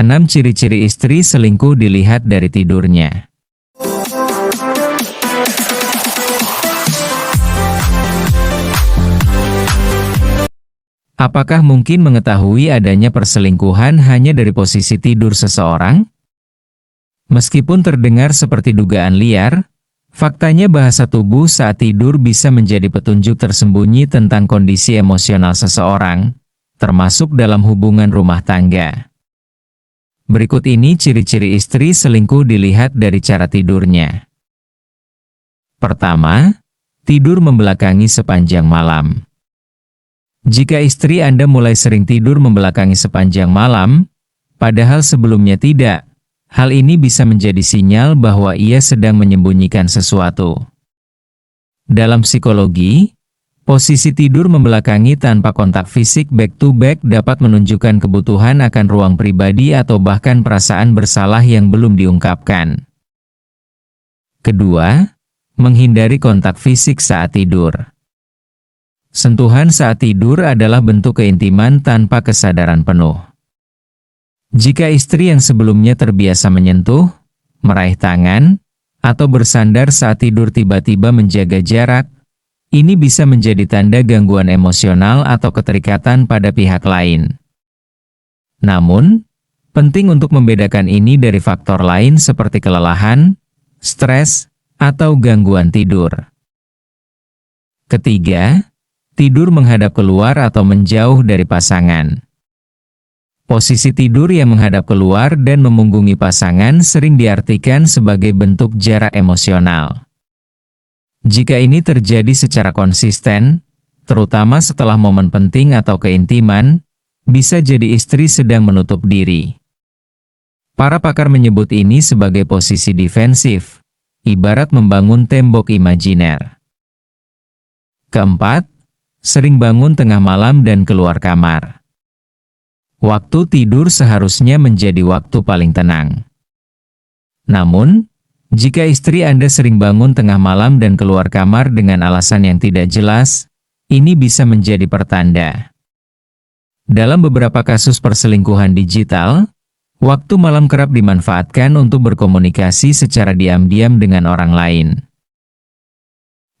6 ciri-ciri istri selingkuh dilihat dari tidurnya. Apakah mungkin mengetahui adanya perselingkuhan hanya dari posisi tidur seseorang? Meskipun terdengar seperti dugaan liar, faktanya bahasa tubuh saat tidur bisa menjadi petunjuk tersembunyi tentang kondisi emosional seseorang, termasuk dalam hubungan rumah tangga. Berikut ini ciri-ciri istri selingkuh dilihat dari cara tidurnya. Pertama, tidur membelakangi sepanjang malam. Jika istri Anda mulai sering tidur membelakangi sepanjang malam, padahal sebelumnya tidak, hal ini bisa menjadi sinyal bahwa ia sedang menyembunyikan sesuatu. Dalam psikologi, posisi tidur membelakangi tanpa kontak fisik back-to-back dapat menunjukkan kebutuhan akan ruang pribadi atau bahkan perasaan bersalah yang belum diungkapkan. Kedua, menghindari kontak fisik saat tidur. Sentuhan saat tidur adalah bentuk keintiman tanpa kesadaran penuh. Jika istri yang sebelumnya terbiasa menyentuh, meraih tangan, atau bersandar saat tidur tiba-tiba menjaga jarak, ini bisa menjadi tanda gangguan emosional atau keterikatan pada pihak lain. Namun, penting untuk membedakan ini dari faktor lain seperti kelelahan, stres, atau gangguan tidur. Ketiga, tidur menghadap keluar atau menjauh dari pasangan. Posisi tidur yang menghadap keluar dan memunggungi pasangan sering diartikan sebagai bentuk jarak emosional. Jika ini terjadi secara konsisten, terutama setelah momen penting atau keintiman, bisa jadi istri sedang menutup diri. Para pakar menyebut ini sebagai posisi defensif, ibarat membangun tembok imajiner. Keempat, sering bangun tengah malam dan keluar kamar. Waktu tidur seharusnya menjadi waktu paling tenang. Namun, jika istri Anda sering bangun tengah malam dan keluar kamar dengan alasan yang tidak jelas, ini bisa menjadi pertanda. Dalam beberapa kasus perselingkuhan digital, waktu malam kerap dimanfaatkan untuk berkomunikasi secara diam-diam dengan orang lain.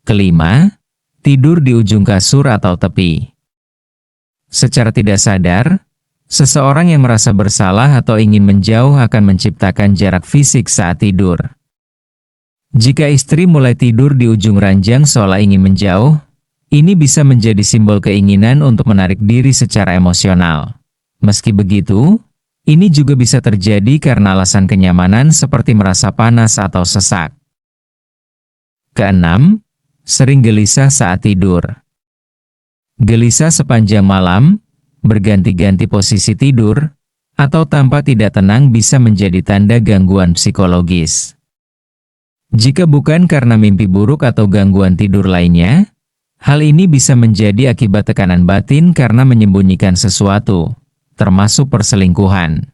Kelima, tidur di ujung kasur atau tepi. Secara tidak sadar, seseorang yang merasa bersalah atau ingin menjauh akan menciptakan jarak fisik saat tidur. Jika istri mulai tidur di ujung ranjang seolah ingin menjauh, ini bisa menjadi simbol keinginan untuk menarik diri secara emosional. Meski begitu, ini juga bisa terjadi karena alasan kenyamanan seperti merasa panas atau sesak. Keenam, sering gelisah saat tidur. Gelisah sepanjang malam, berganti-ganti posisi tidur, atau tampak tidak tenang bisa menjadi tanda gangguan psikologis. Jika bukan karena mimpi buruk atau gangguan tidur lainnya, hal ini bisa menjadi akibat tekanan batin karena menyembunyikan sesuatu, termasuk perselingkuhan.